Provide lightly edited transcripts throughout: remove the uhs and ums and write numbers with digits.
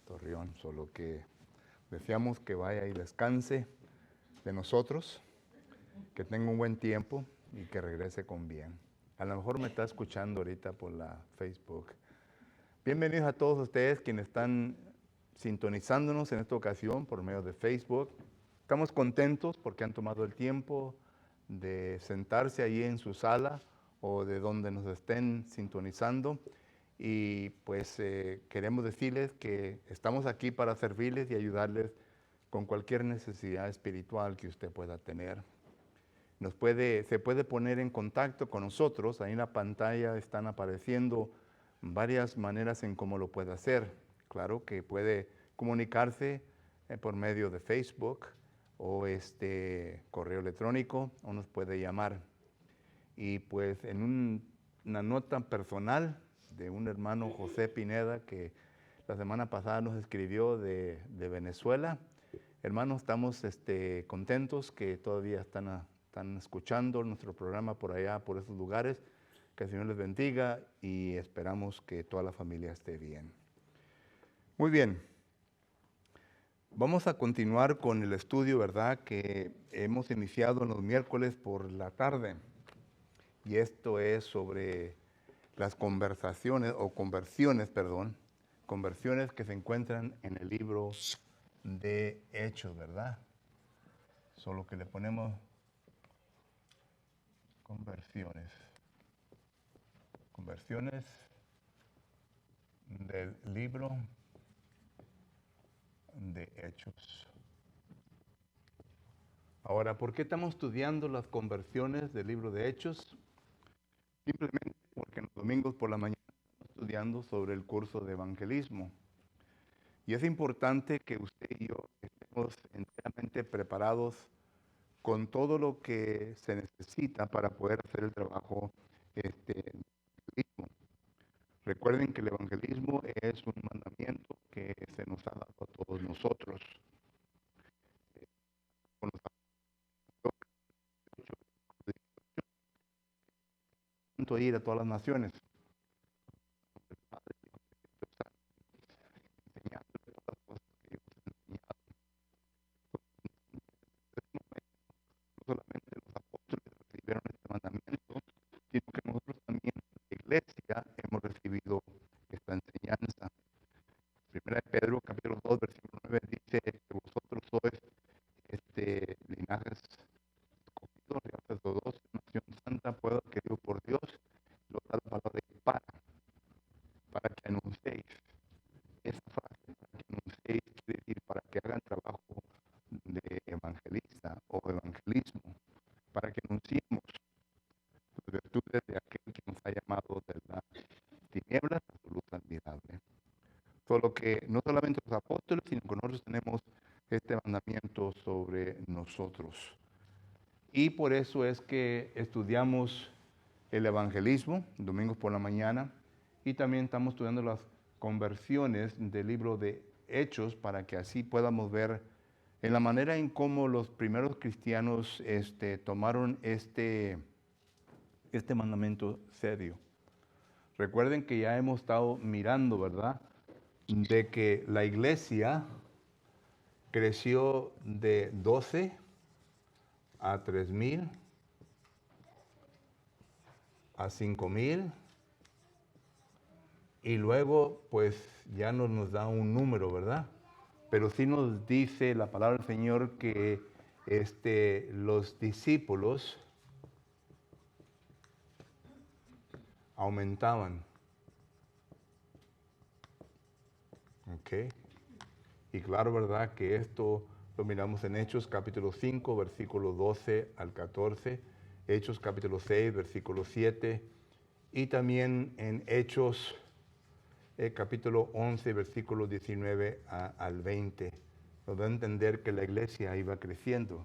Torreón, solo que deseamos que vaya y descanse de nosotros, que tenga un buen tiempo y que regrese con bien. A lo mejor me está escuchando ahorita por la Facebook. Bienvenidos a todos ustedes quienes están sintonizándonos en esta ocasión por medio de Facebook. Estamos contentos porque han tomado el tiempo de sentarse ahí en su sala o de donde nos estén sintonizando. Y pues queremos decirles que estamos aquí para servirles y ayudarles con cualquier necesidad espiritual que usted pueda tener. Se puede poner en contacto con nosotros. Ahí en la pantalla están apareciendo varias maneras en cómo lo puede hacer. Claro que puede comunicarse por medio de Facebook o correo electrónico, o nos puede llamar. Y pues en una nota personal de un hermano José Pineda que la semana pasada nos escribió de Venezuela. Hermanos, estamos contentos que todavía están escuchando nuestro programa por allá, por esos lugares. Que el Señor les bendiga y esperamos que toda la familia esté bien. Muy bien. Vamos a continuar con el estudio, ¿verdad?, que hemos iniciado los miércoles por la tarde. Y esto es sobre las conversiones que se encuentran en el libro de Hechos, ¿verdad? Solo que le ponemos conversiones del libro de Hechos. Ahora, ¿por qué estamos estudiando las conversiones del libro de Hechos? Simplemente porque los domingos por la mañana estamos estudiando sobre el curso de evangelismo. Y es importante que usted y yo estemos enteramente preparados con todo lo que se necesita para poder hacer el trabajo del evangelismo. Recuerden que el evangelismo es un mandamiento que se nos ha dado a todos nosotros. Ir a todas las naciones. No solamente los apóstoles recibieron este mandamiento, sino que nosotros también, la iglesia, hemos recibido esta enseñanza. Primera de Pedro, capítulo 2, versículo 9, dice que vosotros sois linajes escogidos, real sacerdocio, nación santa, pueblo querido por Dios. Lo da la palabra de para que anunciéis. Esa frase, para que anunciéis, quiere decir para que hagan trabajo de evangelista o evangelismo, para que anunciemos las virtudes de aquel que nos ha llamado de la tinieblas a su luz admirable. Solo que no solamente los apóstoles, sino que nosotros tenemos este mandamiento sobre nosotros. Y por eso es que estudiamos el evangelismo, domingos por la mañana, y también estamos estudiando las conversiones del libro de Hechos para que así podamos ver en la manera en cómo los primeros cristianos tomaron este mandamiento serio. Recuerden que ya hemos estado mirando, ¿verdad?, de que la iglesia creció de 12 a 3,000, a 5,000, y luego pues ya no nos da un número, ¿verdad? Pero sí nos dice la palabra del Señor que los discípulos aumentaban. ¿Ok? Y claro, ¿verdad?, que esto lo miramos en Hechos capítulo 5, versículo 12 al 14, Hechos capítulo 6, versículo 7, y también en Hechos capítulo 11, versículo 19 al 20. Nos da a entender que la iglesia iba creciendo.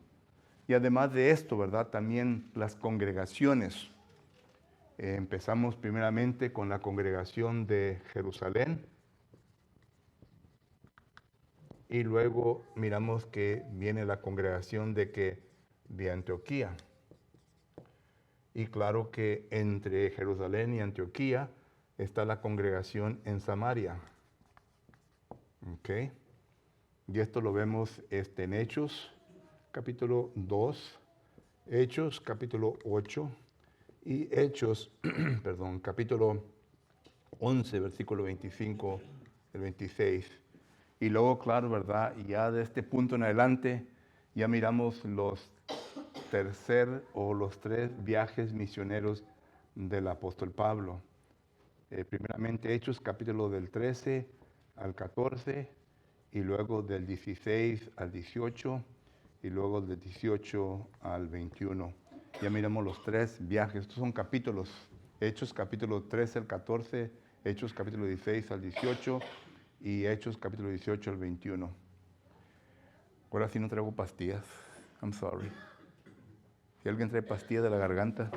Y además de esto, ¿verdad?, también las congregaciones. Empezamos primeramente con la congregación de Jerusalén. Y luego miramos que viene la congregación de Antioquía. Y claro que entre Jerusalén y Antioquía está la congregación en Samaria. ¿Ok? Y esto lo vemos en Hechos, capítulo 2, Hechos, capítulo 8 y Hechos, perdón, capítulo 11, versículo 25, el 26. Y luego, claro, ¿verdad? Y ya de este punto en adelante, ya miramos los los tres viajes misioneros del apóstol Pablo. Primeramente Hechos, capítulo del 13 al 14, y luego del 16 al 18, y luego del 18 al 21. Ya miramos los tres viajes. Estos son capítulos. Hechos, capítulo 13 al 14, Hechos, capítulo 16 al 18, y Hechos, capítulo 18 al 21. Ahora sí no traigo pastillas. I'm sorry. Si alguien trae pastillas de la garganta.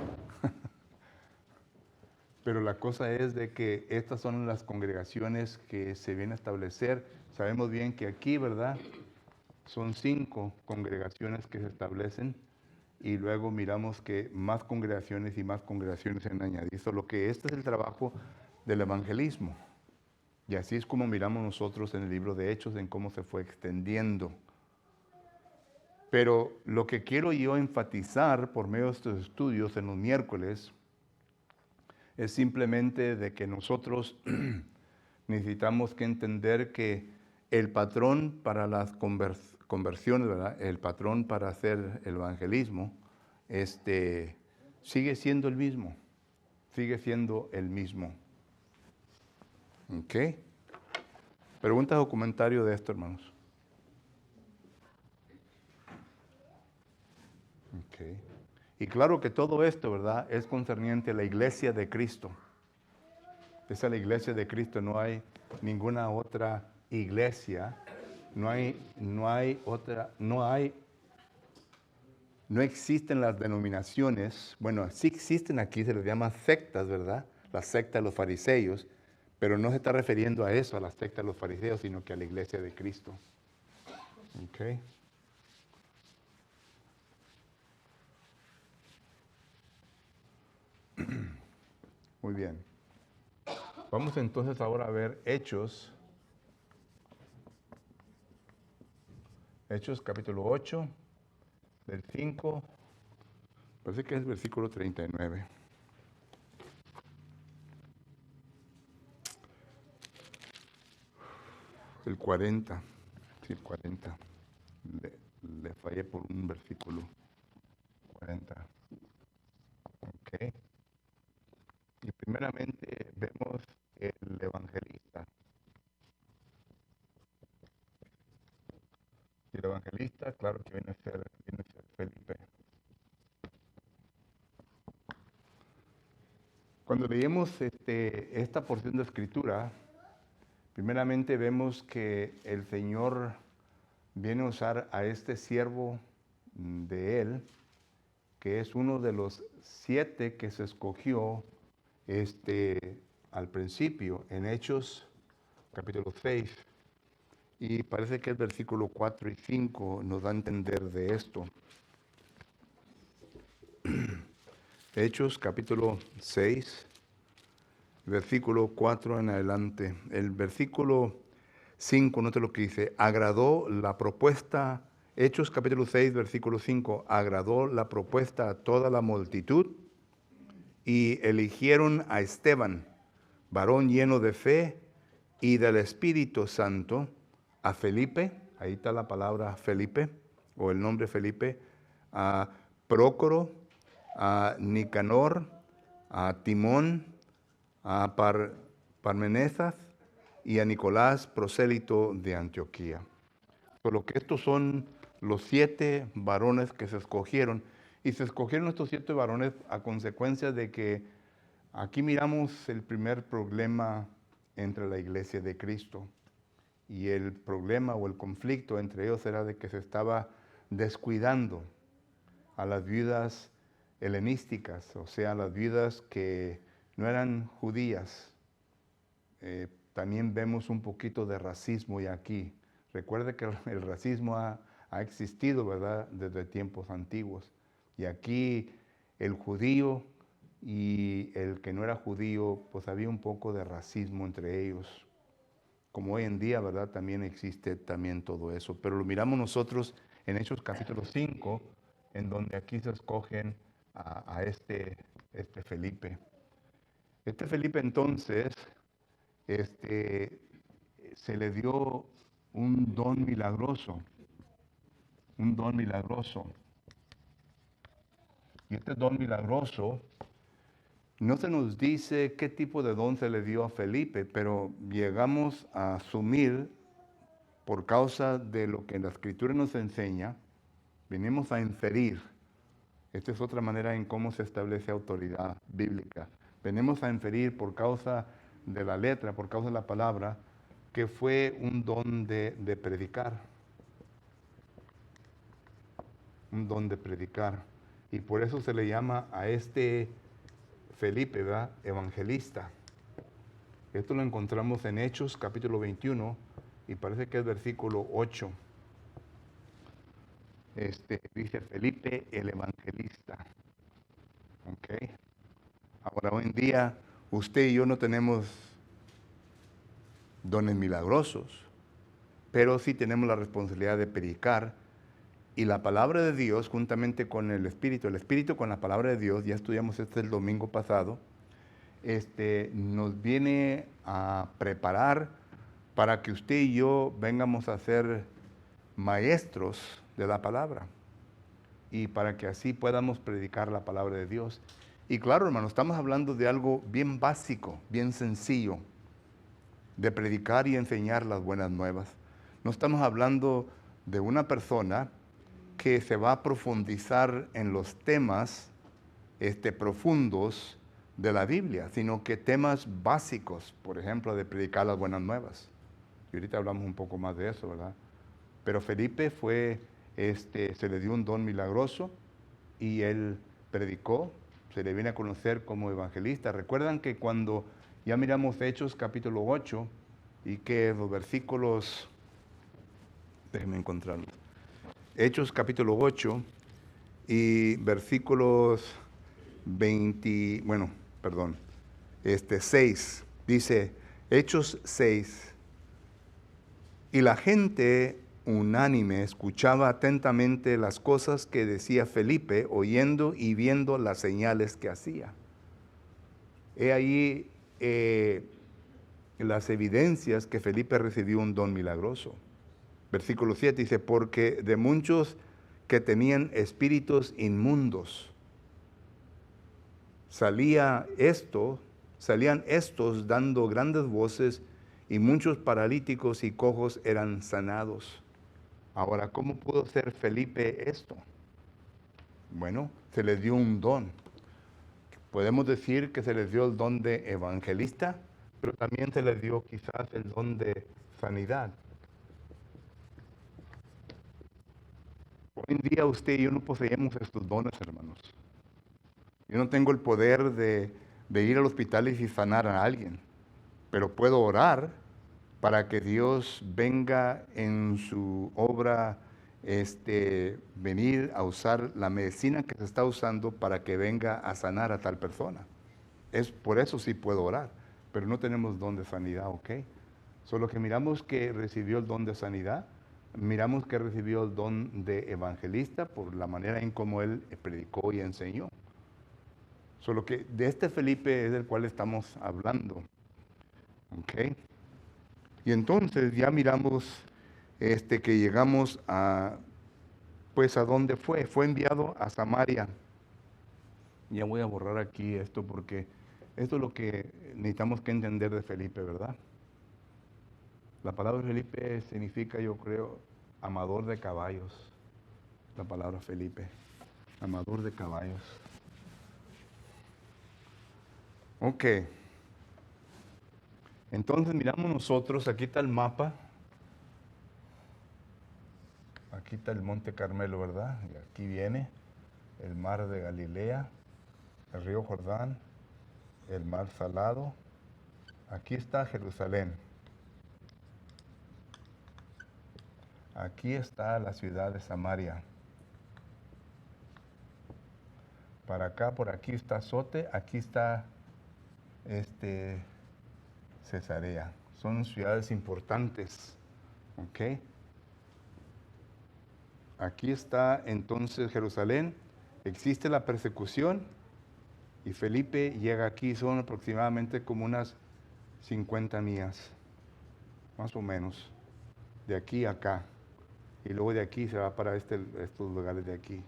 Pero la cosa es de que estas son las congregaciones que se vienen a establecer. Sabemos bien que aquí, ¿verdad? Son 5 congregaciones que se establecen y luego miramos que más congregaciones y más congregaciones se han añadido. Solo que este es el trabajo del evangelismo. Y así es como miramos nosotros en el libro de Hechos, en cómo se fue extendiendo. Pero lo que quiero yo enfatizar por medio de estos estudios en los miércoles es simplemente de que nosotros necesitamos que entender que el patrón para las conversiones, ¿verdad? El patrón para hacer el evangelismo, sigue siendo el mismo. Sigue siendo el mismo. ¿Ok? ¿Preguntas o comentarios de esto, hermanos? Ok. Y claro que todo esto, ¿verdad? Es concerniente a la iglesia de Cristo. Esa es la iglesia de Cristo, no hay ninguna otra iglesia, no existen las denominaciones, bueno, sí existen aquí, se les llama sectas, ¿verdad? La secta de los fariseos, pero no se está refiriendo a eso, a la secta de los fariseos, sino que a la iglesia de Cristo. ¿Ok? Muy bien. Vamos entonces ahora a ver Hechos capítulo 8, del 5, parece que es versículo 39. El 40, sí, el 40. Le fallé por un versículo. 40. Ok. Y primeramente vemos el evangelista. Y el evangelista, claro que viene a ser Felipe. Cuando leemos esta porción de escritura, primeramente vemos que el Señor viene a usar a este siervo de Él, que es uno de los 7 que se escogió al principio en Hechos capítulo 6. Y parece que el versículo 4 y 5 nos da a entender de esto. Hechos capítulo 6, versículo 4 en adelante. El versículo 5, note lo que dice, agradó la propuesta, Hechos capítulo 6, versículo 5, agradó la propuesta a toda la multitud y eligieron a Esteban, varón lleno de fe y del Espíritu Santo, a Felipe, ahí está la palabra Felipe, o el nombre Felipe, a Prócoro, a Nicanor, a Timón, a Parmenesas y a Nicolás, prosélito de Antioquía. Por lo que estos son los 7 varones que se escogieron, y se escogieron estos 7 varones a consecuencia de que aquí miramos el primer problema entre la iglesia de Cristo. Y el problema o el conflicto entre ellos era de que se estaba descuidando a las viudas helenísticas, o sea, las viudas que no eran judías. También vemos un poquito de racismo y aquí. Recuerde que el racismo ha existido, ¿verdad?, desde tiempos antiguos. Y aquí el judío y el que no era judío, pues había un poco de racismo entre ellos. como hoy en día, ¿verdad? También existe también todo eso. Pero lo miramos nosotros en Hechos capítulo 5, en donde aquí se escogen a este Felipe. Este Felipe entonces, este, se le dio un don milagroso, un don milagroso. Y este don milagroso, no se nos dice qué tipo de don se le dio a Felipe, pero llegamos a asumir, por causa de lo que la Escritura nos enseña, venimos a inferir. Esta es otra manera en cómo se establece autoridad bíblica. Venimos a inferir por causa de la letra, por causa de la palabra, que fue un don de predicar. Un don de predicar. Y por eso se le llama a este Felipe, ¿verdad? Evangelista. Esto lo encontramos en Hechos capítulo 21 y parece que es versículo 8. Dice Felipe el evangelista. ¿Ok? Ahora, hoy en día, usted y yo no tenemos dones milagrosos, pero sí tenemos la responsabilidad de predicar. Y la palabra de Dios, juntamente con el Espíritu con la palabra de Dios, ya estudiamos el domingo pasado, nos viene a preparar para que usted y yo vengamos a ser maestros de la palabra y para que así podamos predicar la palabra de Dios. Y claro, hermano, estamos hablando de algo bien básico, bien sencillo, de predicar y enseñar las buenas nuevas. No estamos hablando de una persona que se va a profundizar en los temas profundos de la Biblia, sino que temas básicos, por ejemplo, de predicar las buenas nuevas. Y ahorita hablamos un poco más de eso, ¿verdad? Pero Felipe se le dio un don milagroso y él predicó, se le viene a conocer como evangelista. Recuerdan que cuando ya miramos Hechos capítulo 8 y que los versículos, déjenme encontrarlos, Hechos capítulo 8 y versículos 6, dice Hechos 6, y la gente unánime escuchaba atentamente las cosas que decía Felipe, oyendo y viendo las señales que hacía. He ahí las evidencias que Felipe recibió un don milagroso. Versículo 7 dice, porque de muchos que tenían espíritus inmundos, salían estos dando grandes voces y muchos paralíticos y cojos eran sanados. Ahora, ¿cómo pudo ser Felipe esto? Bueno, se les dio un don. Podemos decir que se les dio el don de evangelista, pero también se les dio quizás el don de sanidad. Hoy en día usted y yo no poseemos estos dones, hermanos. Yo no tengo el poder de ir al hospital y sanar a alguien, pero puedo orar para que Dios venga en su obra, venir a usar la medicina que se está usando para que venga a sanar a tal persona. Es por eso sí puedo orar, pero no tenemos don de sanidad, ¿ok? Solo que miramos que recibió el don de sanidad, miramos que recibió el don de evangelista por la manera en cómo él predicó y enseñó. Solo que de este Felipe es del cual estamos hablando, ¿ok? Y entonces ya miramos que llegamos a, pues a dónde fue. Fue enviado a Samaria. Ya voy a borrar aquí esto porque esto es lo que necesitamos que entender de Felipe, ¿verdad? La palabra Felipe significa, yo creo, amador de caballos. La palabra Felipe, amador de caballos. Ok. Entonces miramos nosotros, aquí está el mapa. Aquí está el Monte Carmelo, ¿verdad? Y aquí viene el mar de Galilea, el río Jordán, el mar Salado. Aquí está Jerusalén. Aquí está la ciudad de Samaria. Para acá, por aquí está Sote, aquí está Cesarea. son ciudades importantes. ¿Ok? Aquí está entonces Jerusalén. Existe la persecución y Felipe llega aquí. Son aproximadamente como unas 50 millas, más o menos, de aquí a acá. Y luego de aquí se va para estos lugares de aquí.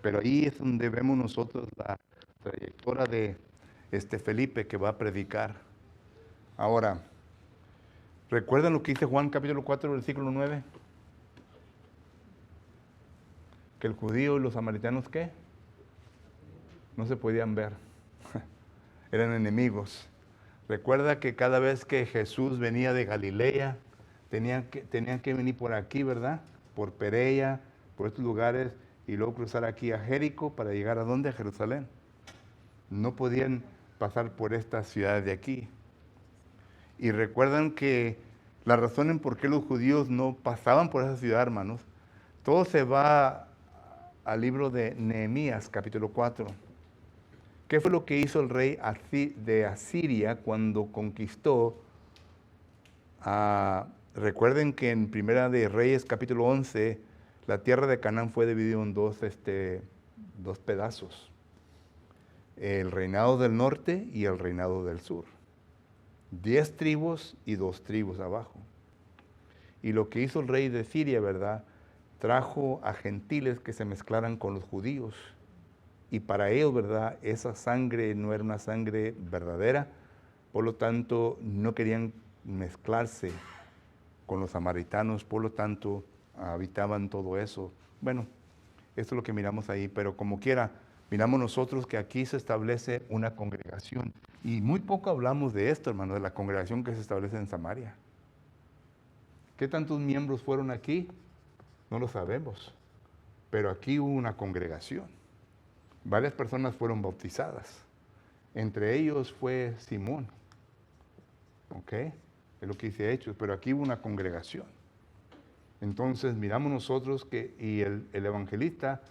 Pero ahí es donde vemos nosotros la trayectoria de Felipe que va a predicar. Ahora, ¿recuerdan lo que dice Juan capítulo 4, versículo 9? Que el judío y los samaritanos, ¿qué? No se podían ver. Eran enemigos. Recuerda que cada vez que Jesús venía de Galilea, tenían que venir por aquí, ¿verdad? Por Perea, por estos lugares, y luego cruzar aquí a Jericó para llegar ¿a dónde? A Jerusalén. No podían pasar por estas ciudades de aquí. Y recuerdan que la razón en por qué los judíos no pasaban por esa ciudad, hermanos, todo se va al libro de Nehemías, capítulo 4. ¿Qué fue lo que hizo el rey de Asiria cuando conquistó? Recuerden que en Primera de Reyes, capítulo 11, la tierra de Canaán fue dividida en dos pedazos. El reinado del norte y el reinado del sur. 10 tribus y 2 tribus abajo. Y lo que hizo el rey de Siria, ¿verdad? Trajo a gentiles que se mezclaran con los judíos. Y para ellos, ¿verdad? Esa sangre no era una sangre verdadera. Por lo tanto, no querían mezclarse con los samaritanos. Por lo tanto, habitaban todo eso. Bueno, esto es lo que miramos ahí. Pero como quiera, miramos nosotros que aquí se establece una congregación. Y muy poco hablamos de esto, hermano, de la congregación que se establece en Samaria. ¿Qué tantos miembros fueron aquí? No lo sabemos. Pero aquí hubo una congregación. Varias personas fueron bautizadas. Entre ellos fue Simón. ¿Ok? Es lo que dice Hechos. Pero aquí hubo una congregación. Entonces miramos nosotros que, y el evangelista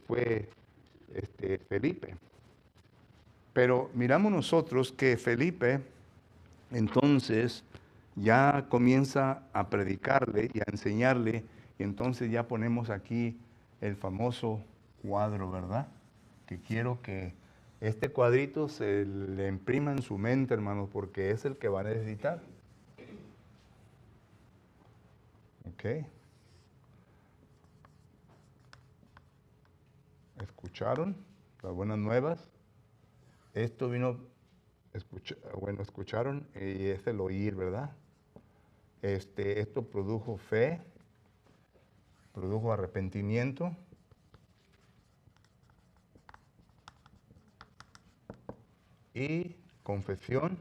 fue Felipe. Pero miramos nosotros que Felipe entonces ya comienza a predicarle y a enseñarle, y entonces ya ponemos aquí el famoso cuadro, ¿verdad? Que quiero que este cuadrito se le imprima en su mente, hermanos, porque es el que va a necesitar. ¿Ok? ¿Escucharon las buenas nuevas? Esto vino, escucharon, y es el oír, ¿verdad? Esto produjo fe, produjo arrepentimiento, y confesión,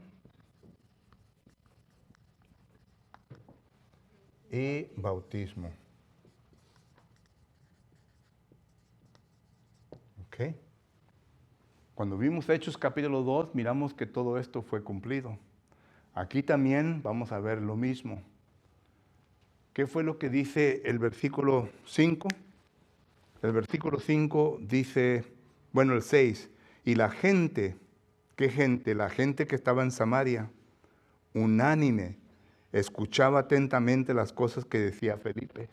y bautismo. ¿Ok? Cuando vimos Hechos capítulo 2, miramos que todo esto fue cumplido. Aquí también vamos a ver lo mismo. ¿Qué fue lo que dice el versículo 5? El versículo 5 dice, bueno, el 6, y la gente, ¿qué gente? La gente que estaba en Samaria, unánime, escuchaba atentamente las cosas que decía Felipe.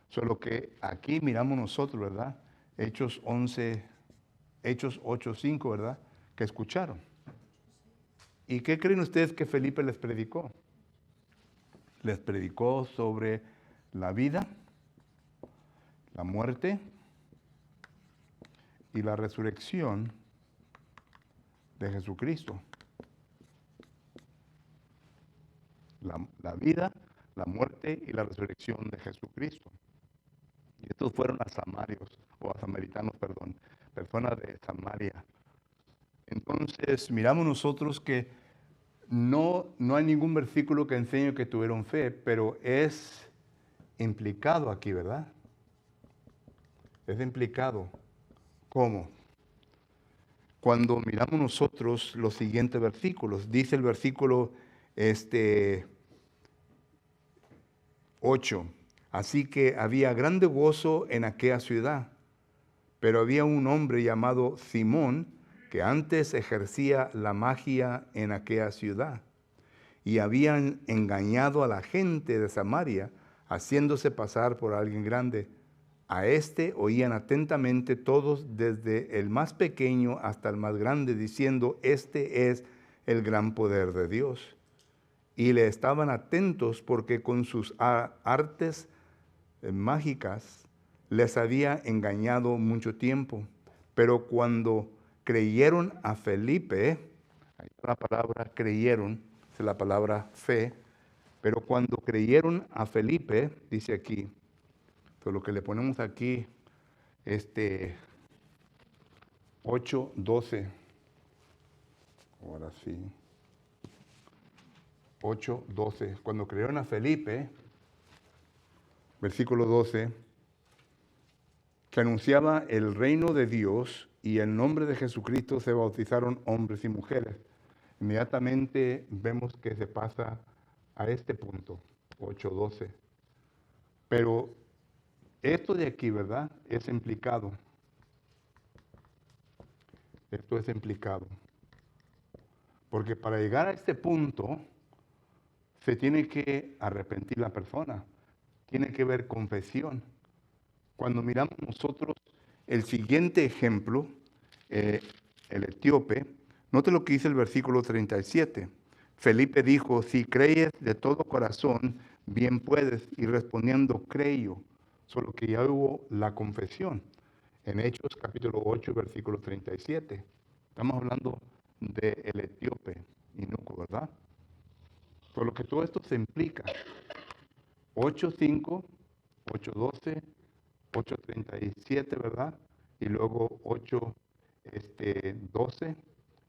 Solo que aquí miramos nosotros, ¿verdad? Hechos 8:5, ¿verdad? Que escucharon. ¿Y qué creen ustedes que Felipe les predicó? Les predicó sobre la vida, la muerte y la resurrección de Jesucristo. La vida, la muerte y la resurrección de Jesucristo. Y estos fueron a samarios, o a samaritanos, perdón, personas de Samaria. Entonces, miramos nosotros que no hay ningún versículo que enseñe que tuvieron fe, pero es implicado aquí, ¿verdad? Es implicado. ¿Cómo? Cuando miramos nosotros los siguientes versículos, dice el versículo 8, así que había grande gozo en aquella ciudad, pero había un hombre llamado Simón que antes ejercía la magia en aquella ciudad. y habían engañado a la gente de Samaria, haciéndose pasar por alguien grande. A este oían atentamente todos, desde el más pequeño hasta el más grande, diciendo: este es el gran poder de Dios. Y le estaban atentos porque con sus artes mágicas les había engañado mucho tiempo. Pero cuando creyeron a Felipe, ahí está la palabra creyeron, es la palabra fe, pero cuando creyeron a Felipe, dice aquí, pues lo que le ponemos aquí, 8:12, ahora sí, 8:12, cuando creyeron a Felipe, versículo 12, que anunciaba el reino de Dios, y en nombre de Jesucristo se bautizaron hombres y mujeres. Inmediatamente vemos que se pasa a este punto, 8:12. Pero esto de aquí, ¿verdad? Es implicado. Esto es implicado. Porque para llegar a este punto, se tiene que arrepentir la persona. Tiene que haber confesión. Cuando miramos nosotros el siguiente ejemplo, el etíope, note lo que dice el versículo 37. Felipe dijo: si crees de todo corazón, bien puedes. Y respondiendo, creo. Solo que ya hubo la confesión. En Hechos capítulo 8, versículo 37. Estamos hablando del etíope, Inuco, ¿verdad? Por lo que todo esto se implica. 8:5, 8:12, 8:37, ¿verdad? Y luego 8:12,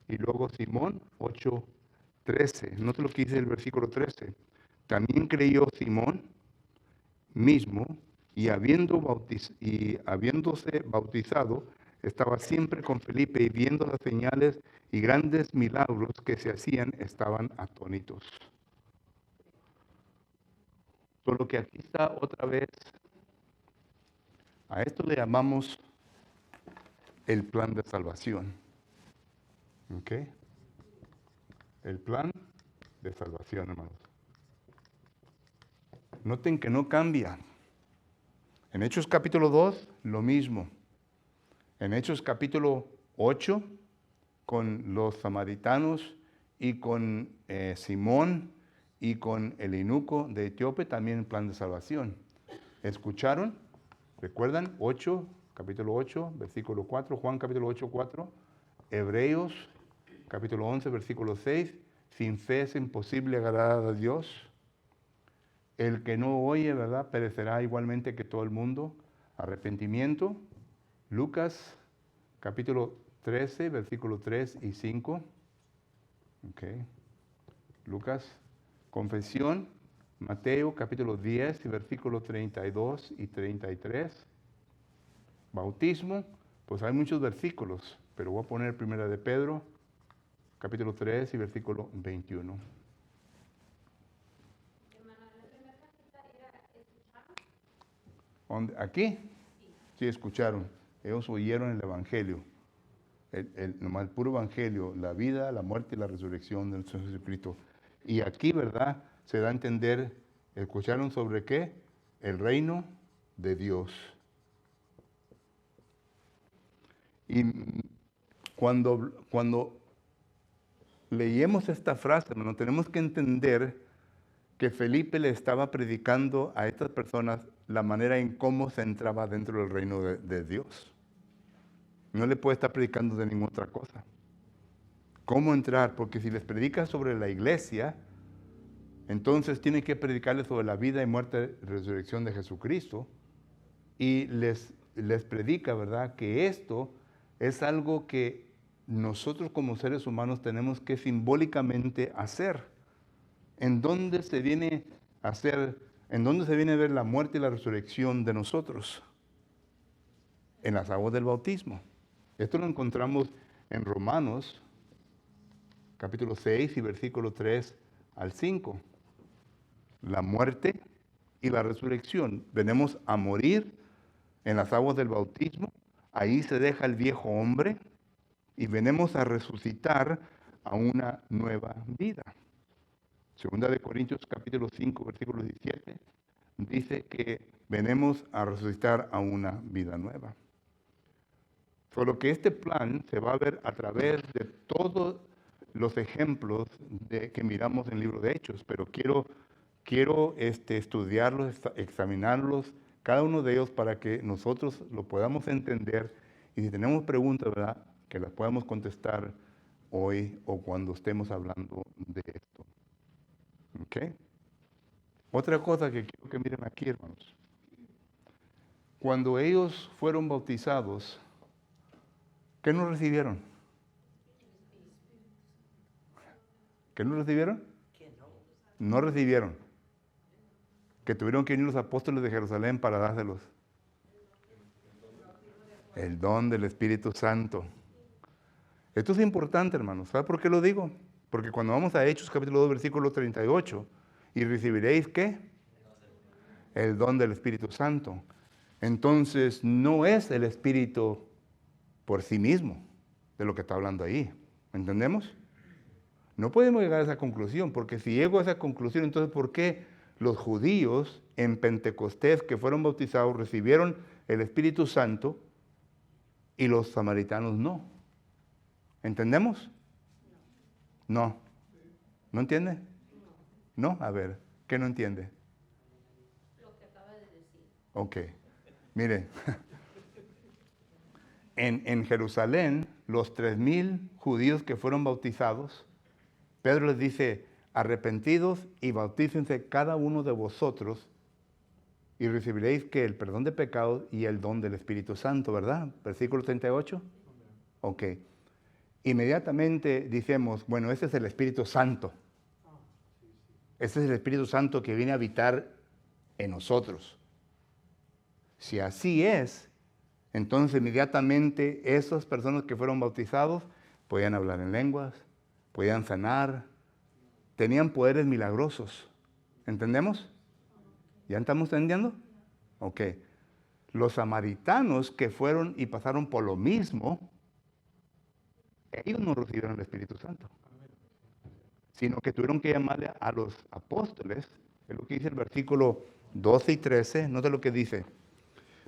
y luego Simón, 8:13. Note lo que dice el versículo 13. También creyó Simón mismo, y habiéndose bautizado, estaba siempre con Felipe, y viendo las señales y grandes milagros que se hacían, estaban atónitos. Por lo que aquí está otra vez, a esto le llamamos el plan de salvación. ¿Ok? El plan de salvación, hermanos. Noten que no cambia. En Hechos capítulo 2, lo mismo. En Hechos capítulo 8, con los samaritanos y con Simón y con el eunuco de Etíope, también plan de salvación. ¿Escucharon? ¿Recuerdan? 8, capítulo 8, versículo 4, Juan capítulo 8, 4, Hebreos capítulo 11, versículo 6, sin fe es imposible agradar a Dios. El que no oye, ¿verdad?, perecerá igualmente que todo el mundo. Arrepentimiento. Lucas capítulo 13, versículo 3 y 5. Okay. Lucas. Confesión. Mateo capítulo 10, versículos 32 y 33. Bautismo. Pues hay muchos versículos, pero voy a poner primera de Pedro, capítulo 3 y versículo 21. ¿Aquí? Sí, escucharon. Ellos oyeron el Evangelio. Nomás el puro Evangelio, la vida, la muerte y la resurrección del Señor Jesucristo. Y aquí, ¿verdad?, se da a entender, ¿escucharon sobre qué? El reino de Dios. Y cuando leemos esta frase, hermano, tenemos que entender que Felipe le estaba predicando a estas personas la manera en cómo se entraba dentro del reino de Dios. No le puede estar predicando de ninguna otra cosa. ¿Cómo entrar? Porque si les predica sobre la iglesia, entonces tiene que predicarles sobre la vida y muerte y resurrección de Jesucristo. Y les predica, ¿verdad?, que esto es algo que nosotros como seres humanos tenemos que simbólicamente hacer. ¿En dónde se viene a hacer? ¿En dónde se viene a ver la muerte y la resurrección de nosotros? En las aguas del bautismo. Esto lo encontramos en Romanos, capítulo 6 y versículo 3 al 5. La muerte y la resurrección. Venimos a morir en las aguas del bautismo. Ahí se deja el viejo hombre y venimos a resucitar a una nueva vida. Segunda de Corintios capítulo 5, versículo 17, dice que venimos a resucitar a una vida nueva. Solo que este plan se va a ver a través de todos los ejemplos que miramos en el libro de Hechos, pero quiero estudiarlos, examinarlos, cada uno de ellos para que nosotros lo podamos entender y si tenemos preguntas, ¿verdad?, que las podamos contestar hoy o cuando estemos hablando de esto. ¿Ok? Otra cosa que quiero que miren aquí, hermanos. Cuando ellos fueron bautizados, ¿qué no recibieron? ¿Qué no recibieron? No recibieron. Que tuvieron que venir los apóstoles de Jerusalén para dárselos. El don del Espíritu Santo. Esto es importante, hermanos. ¿Sabe por qué lo digo? Porque cuando vamos a Hechos capítulo 2, versículo 38, y recibiréis, ¿qué? El don del Espíritu Santo. Entonces, no es el Espíritu por sí mismo de lo que está hablando ahí. ¿Entendemos? No podemos llegar a esa conclusión, porque si llego a esa conclusión, entonces ¿por qué los judíos en Pentecostés que fueron bautizados recibieron el Espíritu Santo y los samaritanos no? ¿Entendemos? No. ¿No entiende? No. A ver, ¿qué no entiende? Lo que acaba de decir. Ok. Mire, en Jerusalén, los 3,000 judíos que fueron bautizados, Pedro les dice, arrepentidos y bautícense cada uno de vosotros y recibiréis que el perdón de pecados y el don del Espíritu Santo, ¿verdad? Versículo 38. Ok. Inmediatamente decimos, bueno, ese es el Espíritu Santo. Ese es el Espíritu Santo que viene a habitar en nosotros. Si así es, entonces inmediatamente esas personas que fueron bautizados podían hablar en lenguas, podían sanar, tenían poderes milagrosos. ¿Entendemos? ¿Ya estamos entendiendo? Ok. Los samaritanos que fueron y pasaron por lo mismo, ellos no recibieron el Espíritu Santo, sino que tuvieron que llamarle a los apóstoles, es lo que dice el versículo 12 y 13, nota lo que dice,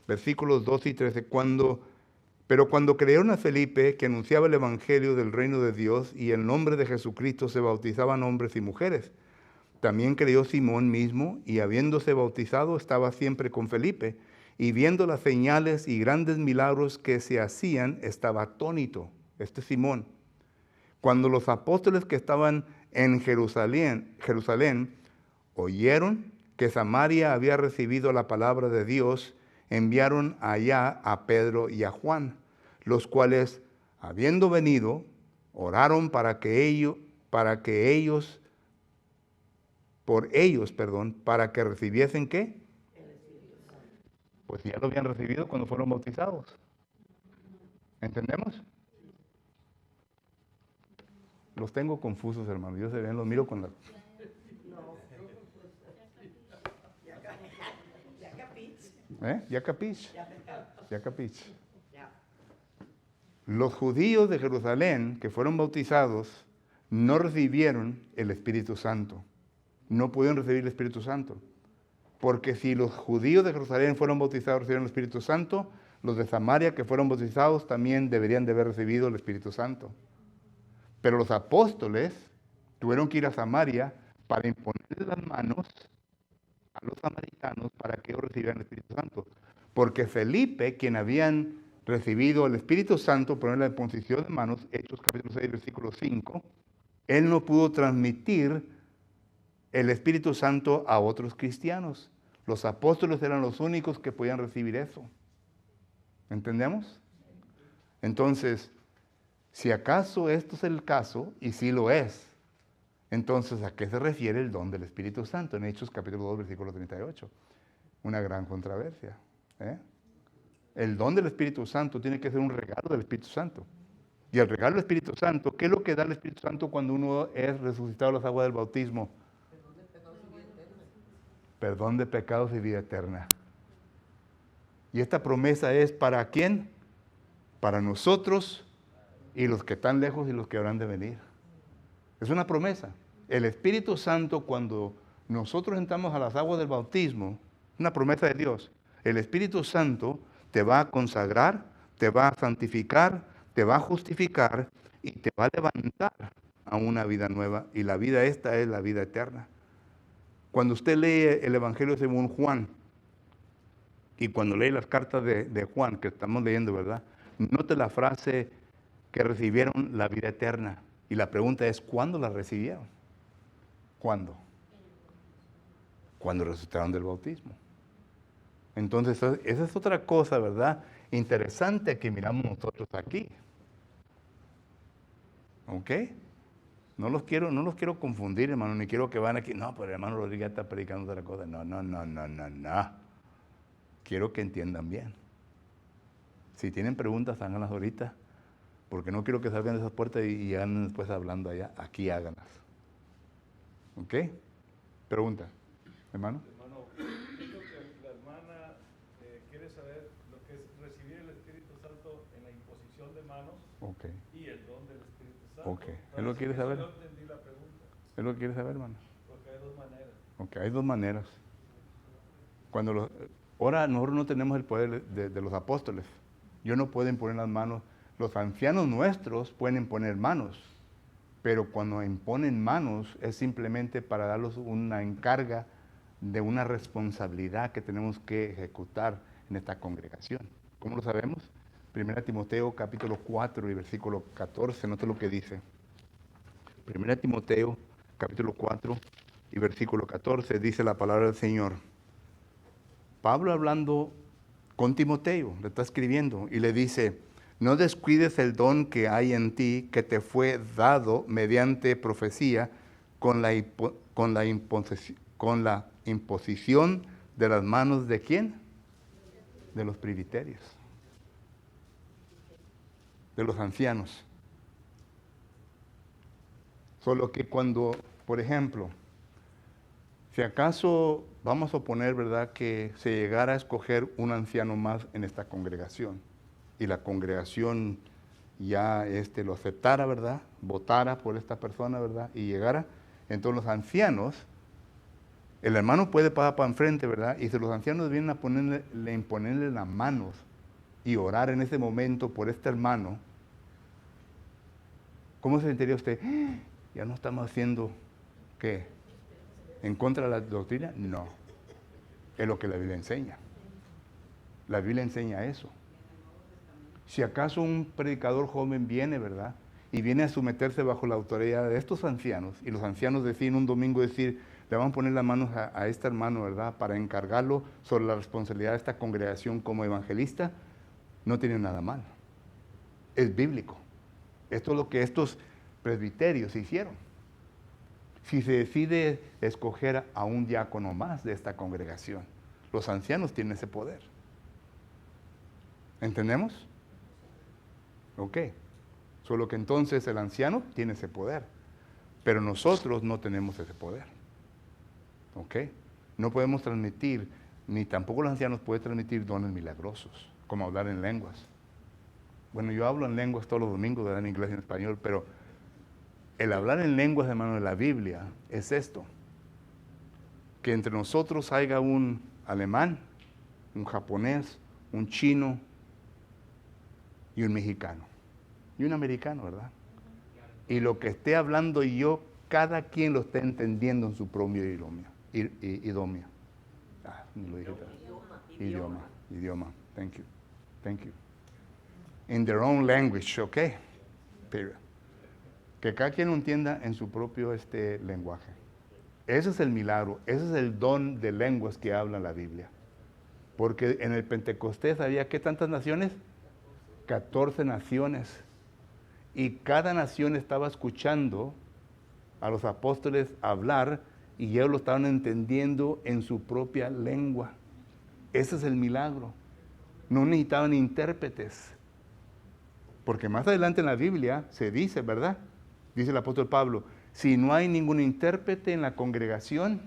versículos 12 y 13, pero cuando creyeron a Felipe, que anunciaba el evangelio del reino de Dios, y en nombre de Jesucristo se bautizaban hombres y mujeres, también creyó Simón mismo, y habiéndose bautizado estaba siempre con Felipe, y viendo las señales y grandes milagros que se hacían, estaba atónito. Este Simón. Cuando los apóstoles que estaban en Jerusalén oyeron que Samaria había recibido la palabra de Dios, enviaron allá a Pedro y a Juan, los cuales, habiendo venido, oraron para que recibiesen ¿qué? Pues ya lo habían recibido cuando fueron bautizados. ¿Entendemos? Los tengo confusos, hermano. Yo se ven, los miro con la... ¿Ya capich? Ya capich. Los judíos de Jerusalén que fueron bautizados no recibieron el Espíritu Santo. No pudieron recibir el Espíritu Santo. Porque si los judíos de Jerusalén fueron bautizados y recibieron el Espíritu Santo, los de Samaria que fueron bautizados también deberían de haber recibido el Espíritu Santo. Pero los apóstoles tuvieron que ir a Samaria para imponerle las manos a los samaritanos para que ellos recibieran el Espíritu Santo. Porque Felipe, quien habían recibido el Espíritu Santo por la imposición de manos, Hechos capítulo 6, versículo 5, él no pudo transmitir el Espíritu Santo a otros cristianos. Los apóstoles eran los únicos que podían recibir eso. ¿Entendemos? Entonces, si acaso esto es el caso, y sí lo es, entonces ¿a qué se refiere el don del Espíritu Santo? En Hechos capítulo 2, versículo 38. Una gran controversia. El don del Espíritu Santo tiene que ser un regalo del Espíritu Santo. Y el regalo del Espíritu Santo, ¿qué es lo que da el Espíritu Santo cuando uno es resucitado a las aguas del bautismo? Perdón de pecados y vida eterna. Y esta promesa es ¿para quién? Para nosotros y los que están lejos y los que habrán de venir. Es una promesa. El Espíritu Santo, cuando nosotros entramos a las aguas del bautismo, una promesa de Dios, el Espíritu Santo te va a consagrar, te va a santificar, te va a justificar y te va a levantar a una vida nueva. Y la vida esta es la vida eterna. Cuando usted lee el Evangelio según Juan, y cuando lee las cartas de Juan, que estamos leyendo, ¿verdad? Note la frase que recibieron la vida eterna. Y la pregunta es, ¿cuándo la recibieron? ¿Cuándo? Cuando resucitaron del bautismo. Entonces, esa es otra cosa, ¿verdad? Interesante que miramos nosotros aquí. ¿Ok? No los quiero confundir, hermano, ni quiero que van aquí. No, pero el hermano Rodríguez está predicando otra cosa. No. Quiero que entiendan bien. Si tienen preguntas, háganlas ahorita, porque no quiero que salgan de esas puertas y anden después hablando allá. Aquí háganlas. ¿Ok? Pregunta, hermano. Hermano, dijo que la hermana quiere saber lo que es recibir el Espíritu Santo en la imposición de manos Ok. y el don del Espíritu Santo. Ok. ¿Él lo quiere saber? No entendí la pregunta, ¿Él lo quiere saber, hermano? porque hay dos maneras. Ok, hay dos maneras. Ahora nosotros no tenemos el poder de los apóstoles. Ellos no pueden poner las manos. Los ancianos nuestros pueden imponer manos, pero cuando imponen manos es simplemente para darles una encarga de una responsabilidad que tenemos que ejecutar en esta congregación. ¿Cómo lo sabemos? 1 Timoteo capítulo 4 y versículo 14, note lo que dice. 1 Timoteo capítulo 4 y versículo 14 dice la palabra del Señor. Pablo hablando con Timoteo, le está escribiendo y le dice, no descuides el don que hay en ti, que te fue dado mediante profecía con la imposición de las manos de ¿quién? De los presbiterios, de los ancianos. Solo que cuando, por ejemplo, si acaso vamos a suponer, ¿verdad?, que se llegara a escoger un anciano más en esta congregación y la congregación ya lo aceptara, ¿verdad?, votara por esta persona, ¿verdad?, y llegara, entonces los ancianos, el hermano puede pasar para enfrente, ¿verdad?, y si los ancianos vienen a imponerle las manos y orar en ese momento por este hermano, ¿cómo se sentiría usted? Ya no estamos haciendo, ¿qué?, ¿en contra de la doctrina? No. Es lo que la Biblia enseña. La Biblia enseña eso. Si acaso un predicador joven viene, ¿verdad?, y viene a someterse bajo la autoridad de estos ancianos, y los ancianos deciden un domingo le van a poner las manos a este hermano, ¿verdad?, para encargarlo sobre la responsabilidad de esta congregación como evangelista, no tiene nada mal. Es bíblico. Esto es lo que estos presbiterios hicieron. Si se decide escoger a un diácono más de esta congregación, los ancianos tienen ese poder. ¿Entendemos? Ok. Solo que entonces el anciano tiene ese poder, pero nosotros no tenemos ese poder. ¿Ok? No podemos transmitir, ni tampoco los ancianos pueden transmitir dones milagrosos, como hablar en lenguas. Bueno, yo hablo en lenguas todos los domingos, en inglés y en español, pero el hablar en lenguas, hermano, de la Biblia es esto: que entre nosotros haya un alemán, un japonés, un chino y un mexicano y un americano, ¿verdad? Y lo que esté hablando yo, cada quien lo esté entendiendo en su propio idioma. Lo dije. Idioma. Thank you. In their own language, okay? Period. Que cada quien lo entienda en su propio lenguaje. Ese es el milagro, ese es el don de lenguas que habla la Biblia. Porque en el Pentecostés había, ¿qué tantas naciones? 14 naciones. Y cada nación estaba escuchando a los apóstoles hablar y ellos lo estaban entendiendo en su propia lengua. Ese es el milagro. No necesitaban intérpretes. Porque más adelante en la Biblia se dice, ¿verdad? Dice el apóstol Pablo, si no hay ningún intérprete en la congregación,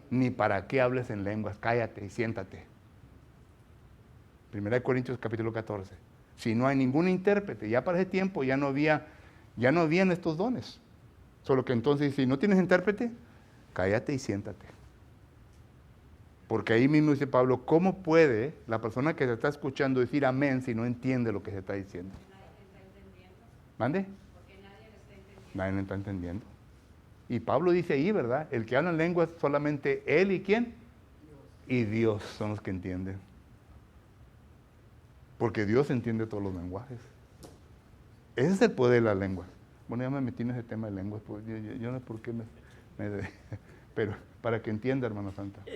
ni para qué hables en lenguas, cállate y siéntate. 1 Corintios capítulo 14. Si no hay ningún intérprete, ya para ese tiempo ya no habían estos dones. Solo que entonces, si no tienes intérprete, cállate y siéntate. Porque ahí mismo dice Pablo, ¿cómo puede la persona que se está escuchando decir amén si no entiende lo que se está diciendo? Nadie está entendiendo. ¿Mande? Porque nadie le está entendiendo. Nadie lo está entendiendo. Y Pablo dice ahí, ¿verdad? El que habla en lenguas solamente él y quién. Y Dios son los que entienden. Porque Dios entiende todos los lenguajes. Ese es el poder de la lengua. Bueno, ya me metí en ese tema de lenguas, pues yo no sé por qué pero para que entienda, hermano Santa. La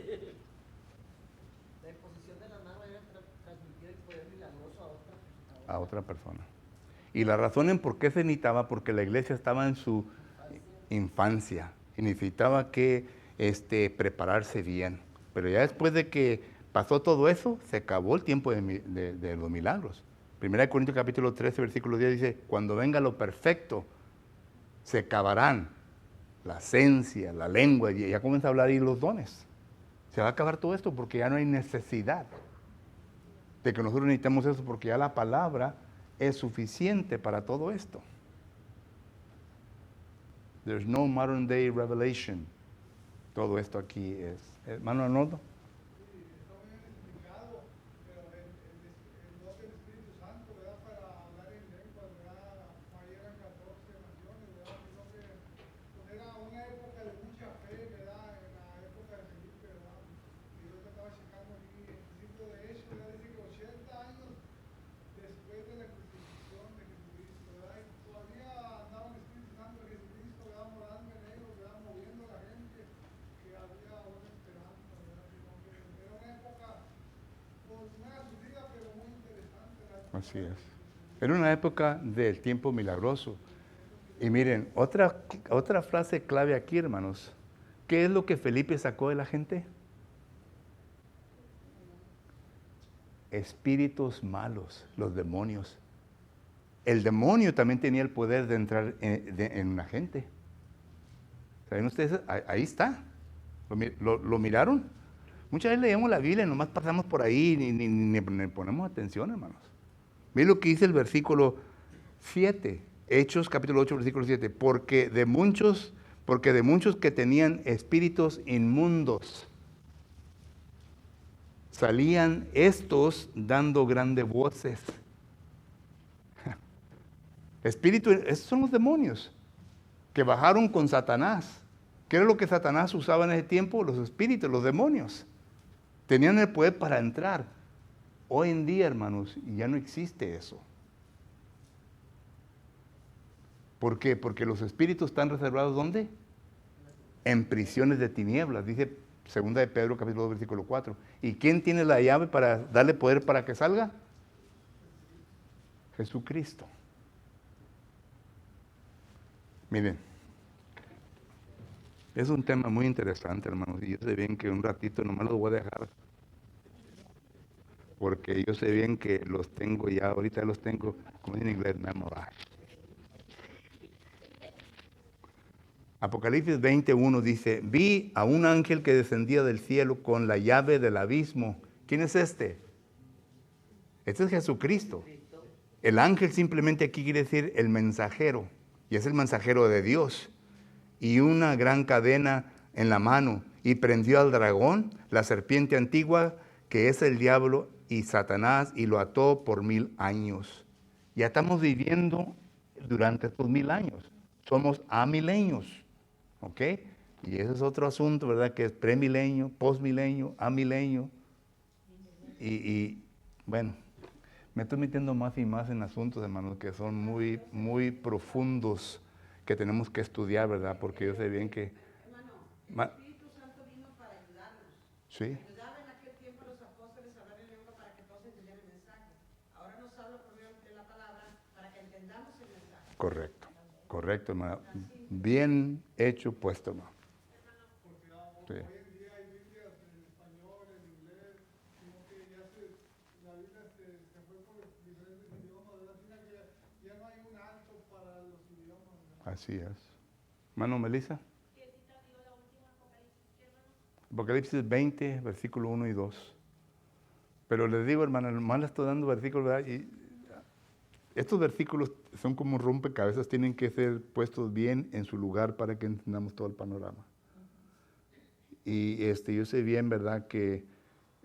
imposición de la mano era transmitir el poder milagroso A otra persona. Y la razón en por qué se necesitaba, porque la iglesia estaba en su infancia y necesitaba que prepararse bien. Pero ya después de que pasó todo eso, se acabó el tiempo de los milagros. 1 Corintios capítulo 13, versículo 10 dice, cuando venga lo perfecto, se acabarán la esencia, la lengua, y ya comienza a hablar ahí los dones. Se va a acabar todo esto porque ya no hay necesidad de que nosotros necesitemos eso, porque ya la palabra es suficiente para todo esto. There's no modern day revelation. Todo esto aquí es. Hermano Arnoldo. Sí, está muy bien explicado, pero el don del Espíritu Santo, ¿verdad? Para hablar en lenguas, ¿verdad? Ahí eran 14 naciones, ¿verdad? Sino que pues era una época de mucha fe, ¿verdad? En la época de Felipe, ¿verdad? Y yo estaba checando aquí el principio de Hechos, ¿verdad? Dice que 80 años después de la crucifixión de Jesucristo, ¿verdad? Y todavía andaba el Espíritu Santo de Jesucristo, ¿verdad? Morando en ellos, ¿verdad? Moviendo a la gente, que había una esperanza, ¿verdad? Sino que era una época, pues no era sufrida, pero muy interesante. Así es. Era una época del tiempo milagroso. Y miren, otra frase clave aquí, hermanos. ¿Qué es lo que Felipe sacó de la gente? Espíritus malos, los demonios. El demonio también tenía el poder de entrar en una gente. ¿Saben ustedes? Ahí está. ¿Lo miraron? Muchas veces leemos la Biblia y nomás pasamos por ahí y ni ponemos atención, hermanos. Miren lo que dice el versículo 7. Hechos capítulo 8, versículo 7. Porque de muchos que tenían espíritus inmundos, salían estos dando grandes voces. Espíritu, esos son los demonios que bajaron con Satanás. ¿Qué era lo que Satanás usaba en ese tiempo? Los espíritus, los demonios. Tenían el poder para entrar. Hoy en día, hermanos, ya no existe eso. ¿Por qué? Porque los espíritus están reservados ¿dónde? En prisiones de tinieblas, dice 2 de Pedro capítulo 2, versículo 4. ¿Y quién tiene la llave para darle poder para que salga? Jesucristo. Miren, es un tema muy interesante, hermanos, y yo sé bien que un ratito nomás los voy a dejar, porque yo sé bien que los tengo ya, ahorita los tengo, como en inglés, memorized. Apocalipsis 21 dice, vi a un ángel que descendía del cielo con la llave del abismo. ¿Quién es este? Este es Jesucristo. El ángel simplemente aquí quiere decir el mensajero, y es el mensajero de Dios. Y una gran cadena en la mano, y prendió al dragón, la serpiente antigua, que es el diablo y Satanás, y lo ató por 1000 años. Ya estamos viviendo durante estos 1000 años. Somos amilenios, ¿ok? Y ese es otro asunto, ¿verdad? Que es premilenio, postmilenio, amilenio. Y bueno, me estoy metiendo más y más en asuntos, hermanos, que son muy, muy profundos, que tenemos que estudiar, ¿verdad? Porque yo sé bien que... Hermano, el Espíritu Santo vino para ayudarnos. Sí, Ayudaba en aquel tiempo a los apóstoles a hablar en lengua para que todos entendieran el mensaje. Ahora nos habla por medio de la palabra para que entendamos el mensaje. correcto, correcto, hermano. Bien hecho, puesto, hermano. Sí. Hoy en día hay Biblias en español, en inglés, sino que ya la Biblia se fue por diferentes idiomas, ¿verdad? Sino que ya no hay un alto para los idiomas, ¿verdad? Así es. Hermano Melissa. ¿Qué cita dio la última Apocalipsis, qué, hermano? Apocalipsis 20, versículo 1 y 2. Pero les digo, hermano, nomás le estoy dando versículos, ¿verdad? Y estos versículos son como un rompecabezas, tienen que ser puestos bien en su lugar para que entendamos todo el panorama. Y yo sé bien, ¿verdad?, que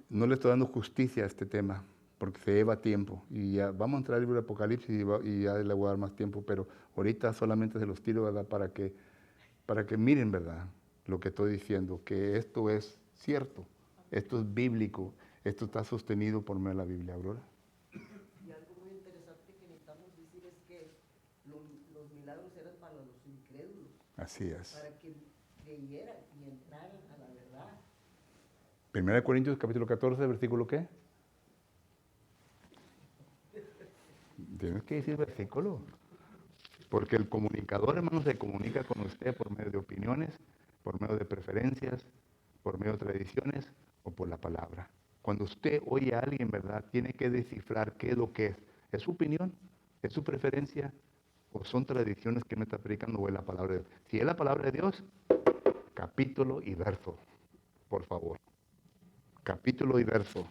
no le estoy dando justicia a este tema, porque se lleva tiempo. Y ya vamos a entrar al libro de Apocalipsis y ya le voy a dar más tiempo, pero ahorita solamente se los tiro, ¿verdad?, para que miren, ¿verdad?, lo que estoy diciendo, que esto es cierto, esto es bíblico, esto está sostenido por medio de la Biblia, Aurora. Y algo muy interesante que necesitamos decir es que los milagros eran para los incrédulos, Así es. para que creyeran y entraran a la verdad. 1 Corintios capítulo 14, versículo ¿qué? Tienes que decir versículo. Porque el comunicador, hermano, se comunica con usted por medio de opiniones, por medio de preferencias, por medio de tradiciones o por la palabra. Cuando usted oye a alguien, ¿verdad?, tiene que descifrar qué es lo que es. ¿Es su opinión? ¿Es su preferencia? ¿O son tradiciones que me está predicando o es la palabra de Dios? Si es la palabra de Dios, capítulo y verso, por favor. Capítulo y verso.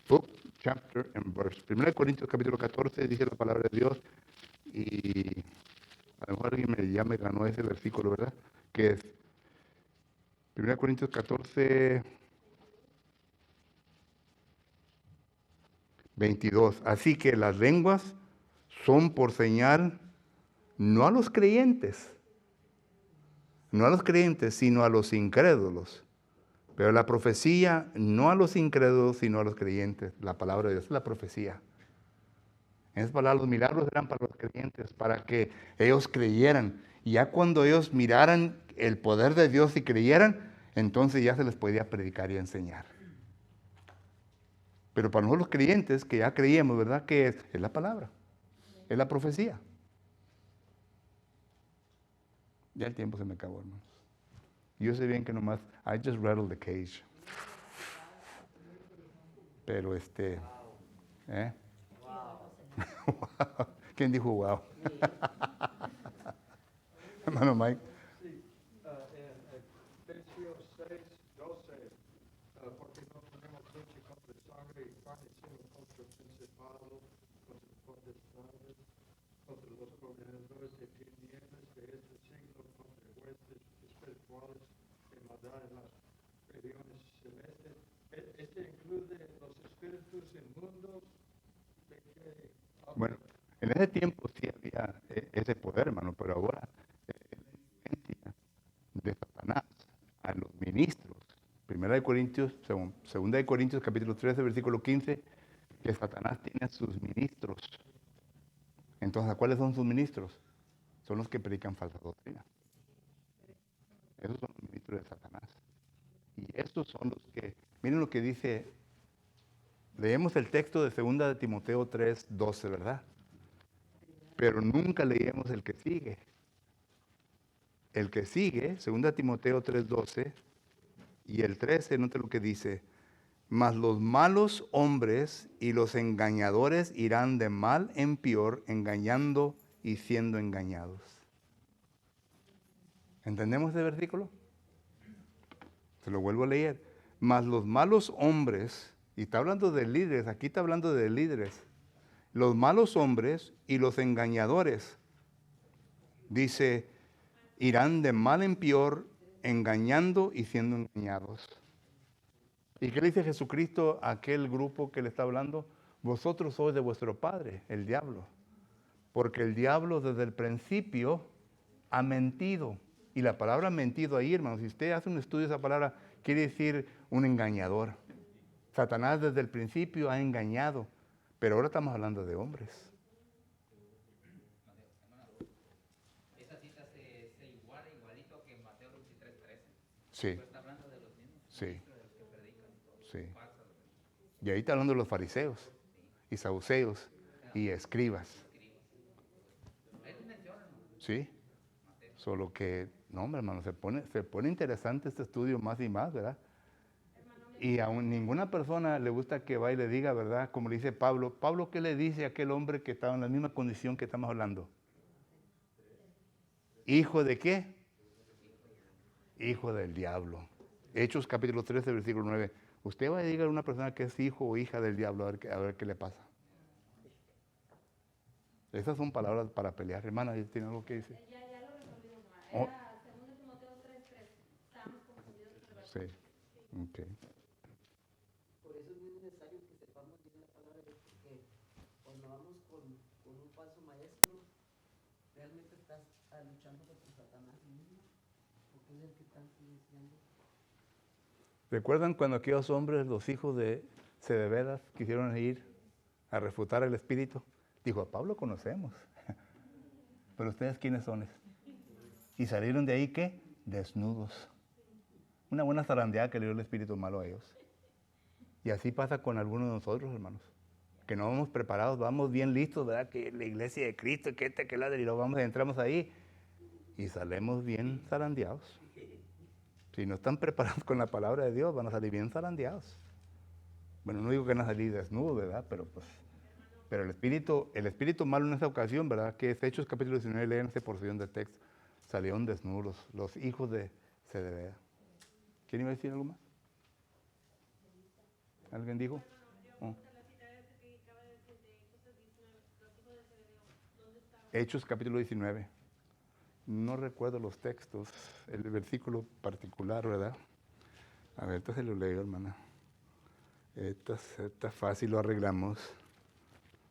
Book, chapter and verse. 1 Corintios capítulo 14 dice la palabra de Dios, y a lo mejor alguien ya me ganó ese versículo, ¿verdad? Que es 1 Corintios 14, 22. Así que las lenguas son por señal no a los creyentes, sino a los incrédulos. Pero la profecía no a los incrédulos, sino a los creyentes. La palabra de Dios es la profecía. En esas palabras, los milagros eran para los creyentes, para que ellos creyeran. Y ya cuando ellos miraran el poder de Dios y creyeran, entonces ya se les podía predicar y enseñar. Pero para nosotros los creyentes, que ya creíamos, ¿verdad?, que es la palabra, es la profecía. Ya el tiempo se me acabó, hermanos. Yo sé bien que nomás, I just rattled the cage. Pero ¿eh? ¿Quién dijo wow? Hermano Mike. Sí, en Efesios 6:12, porque no tenemos lucha contra sangre y carne, sino contra principados, contra potestades, contra los gobernadores de tinieblas de este siglo, contra huestes espirituales de maldad en las regiones celestes. Este incluye los espíritus inmundos de que... Bueno, en ese tiempo sí había ese poder, hermano, pero ahora la influencia de Satanás a los ministros. 2 Corintios capítulo 13, versículo 15, que Satanás tiene a sus ministros. Entonces, ¿cuáles son sus ministros? Son los que predican falsa doctrina. Esos son los ministros de Satanás. Y estos son los que, miren lo que dice, leemos el texto de 2 de Timoteo 3, 12, ¿verdad? Pero nunca leemos el que sigue. El que sigue, 2 Timoteo 3, 12, y el 13, note lo que dice, mas los malos hombres y los engañadores irán de mal en peor, engañando y siendo engañados. ¿Entendemos ese versículo? Se lo vuelvo a leer. Mas los malos hombres, y está hablando de líderes, aquí está hablando de líderes, los malos hombres y los engañadores, dice, irán de mal en peor, engañando y siendo engañados. ¿Y qué le dice Jesucristo a aquel grupo que le está hablando? Vosotros sois de vuestro padre, el diablo. Porque el diablo desde el principio ha mentido. Y la palabra mentido ahí, hermanos, si usted hace un estudio de esa palabra, quiere decir un engañador. Satanás desde el principio ha engañado. Pero ahora estamos hablando de hombres. Esa cita se igualito que en Mateo 23:13. Sí. Pues está hablando de los mismos Sí. ministros de los que predican. Sí. Y ahí está hablando de los fariseos, y saduceos, y escribas. Él menciona, ¿no? ¿Sí? Solo que, no, hombre, hermano, se pone interesante este estudio más y más, ¿verdad? Y a ninguna persona le gusta que vaya y le diga, ¿verdad? Como le dice Pablo. Pablo, ¿qué le dice a aquel hombre que estaba en la misma condición que estamos hablando? ¿Hijo de qué? Hijo del diablo. Hechos capítulo 13, versículo 9. Usted va a decir a una persona que es hijo o hija del diablo, a ver qué le pasa. Esas son palabras para pelear. Hermana, ¿tiene algo que decir? Ya lo resolvimos, ma. Oh. Era 2 Timoteo 3:3. Estábamos confundidos con el versículo. Sí. Ok. Por eso es muy necesario que sepamos bien la palabra de Dios, porque cuando vamos con un falso maestro, realmente estás luchando contra Satanás mismo, porque es el que está influenciando. ¿Recuerdan cuando aquellos hombres, los hijos de Zedebedas, quisieron ir a refutar el espíritu? Dijo, a Pablo conocemos, pero ustedes ¿quiénes son? Y salieron de ahí, ¿qué? Desnudos. Una buena zarandeada que le dio el espíritu malo a ellos. Y así pasa con algunos de nosotros, hermanos, que no vamos preparados, vamos bien listos, ¿verdad? Que la iglesia de Cristo, que la y lo vamos, entramos ahí y salimos bien zarandeados. Si no están preparados con la palabra de Dios, van a salir bien zarandeados. Bueno, no digo que van a salir desnudos, ¿verdad? Pero el espíritu malo en esa ocasión, ¿verdad? Que es Hechos capítulo 19, lean esa porción del texto. Salieron desnudos, los hijos de Zebedeo. ¿Quién iba a decir algo más? ¿Alguien dijo? Oh. Hechos capítulo 19. No recuerdo los textos, el versículo particular, ¿verdad? A ver, entonces lo leo, hermana. Está fácil, lo arreglamos.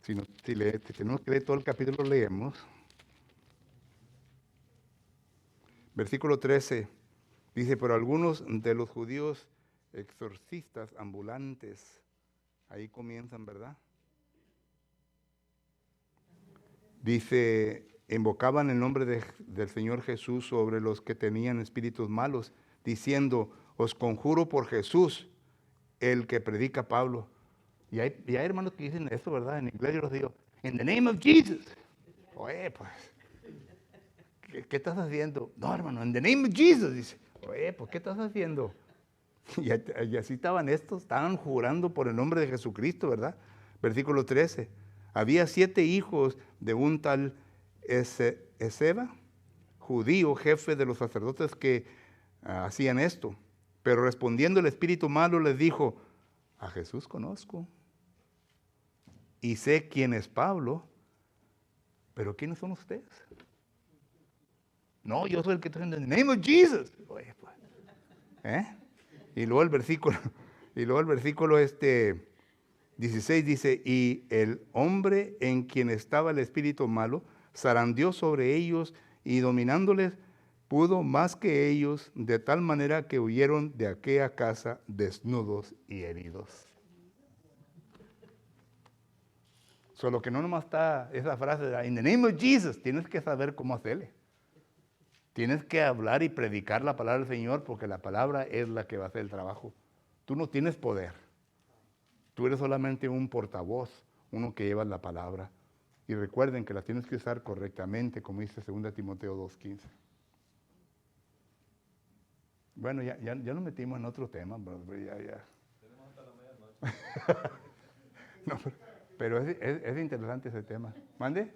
Si tenemos que leer todo el capítulo, lo leemos. Versículo 13 dice, pero algunos de los judíos exorcistas ambulantes, ahí comienzan, ¿verdad? Dice, invocaban el nombre del Señor Jesús sobre los que tenían espíritus malos, diciendo, os conjuro por Jesús, el que predica Pablo. Y hay hermanos que dicen eso, ¿verdad? En inglés yo los digo, in the name of Jesus. Oye, pues, ¿qué estás haciendo? No, hermano, in the name of Jesus. Dice, oye, pues, ¿qué estás haciendo? Y así estaban jurando por el nombre de Jesucristo, ¿verdad? Versículo 13. Había 7 hijos de un tal Eseba, judío, jefe de los sacerdotes que hacían esto. Pero respondiendo el espíritu malo les dijo, a Jesús conozco y sé quién es Pablo, pero ¿quiénes son ustedes? No, yo soy el que está en el name of Jesus. Oye, pues, Y luego el versículo 16 dice, y el hombre en quien estaba el espíritu malo zarandeó sobre ellos y dominándoles pudo más que ellos, de tal manera que huyeron de aquella casa desnudos y heridos. Solo que no nomás está esa frase de in the name of Jesus, tienes que saber cómo hacerle. Tienes que hablar y predicar la palabra del Señor porque la palabra es la que va a hacer el trabajo. Tú no tienes poder. Tú eres solamente un portavoz, uno que lleva la palabra. Y recuerden que la tienes que usar correctamente, como dice 2 Timoteo 2:15. Bueno, ya nos metimos en otro tema, brother, ya. Tenemos hasta la medianoche. No, pero es interesante ese tema. ¿Mande?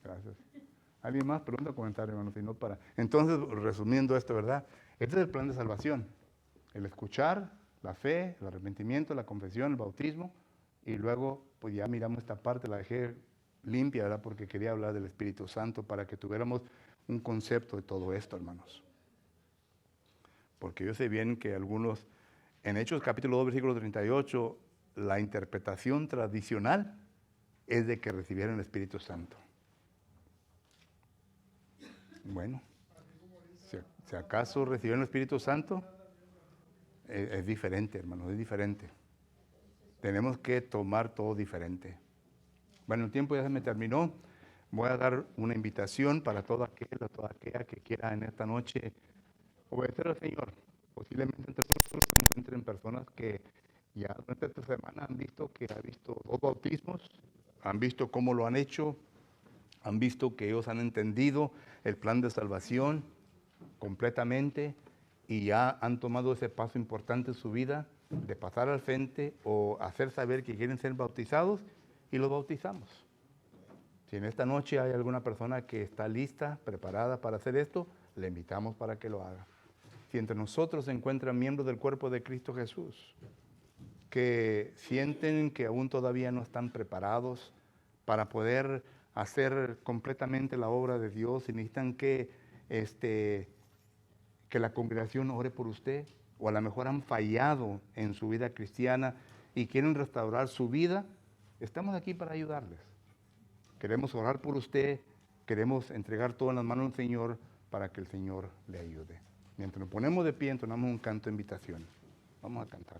Gracias. ¿Alguien más? Pregunta o comentario, hermano. Si no, Entonces, resumiendo esto, ¿verdad? Este es el plan de salvación. El escuchar, la fe, el arrepentimiento, la confesión, el bautismo. Y luego, pues ya miramos esta parte, la dejé limpia, ¿verdad? Porque quería hablar del Espíritu Santo para que tuviéramos un concepto de todo esto, hermanos. Porque yo sé bien que algunos, en Hechos capítulo 2, versículo 38, la interpretación tradicional es de que recibieron el Espíritu Santo. Bueno, si acaso recibieron el Espíritu Santo, es diferente, hermanos, es diferente. Tenemos que tomar todo diferente. Bueno, el tiempo ya se me terminó. Voy a dar una invitación para todo aquel o toda aquella que quiera en esta noche obedecer al Señor. Posiblemente entre nosotros se encuentren personas que ya durante esta semana han visto 2 bautismos, han visto cómo lo han hecho, han visto que ellos han entendido el plan de salvación completamente y ya han tomado ese paso importante en su vida de pasar al frente o hacer saber que quieren ser bautizados y los bautizamos. Si en esta noche hay alguna persona que está lista, preparada para hacer esto, le invitamos para que lo haga. si entre nosotros se encuentran miembros del cuerpo de Cristo Jesús, que sienten que aún todavía no están preparados para poder hacer completamente la obra de Dios y necesitan que la congregación ore por usted, o a lo mejor han fallado en su vida cristiana y quieren restaurar su vida, estamos aquí para ayudarles. Queremos orar por usted, queremos entregar todo en las manos del Señor para que el Señor le ayude. Mientras nos ponemos de pie, entonamos un canto de invitación. Vamos a cantar.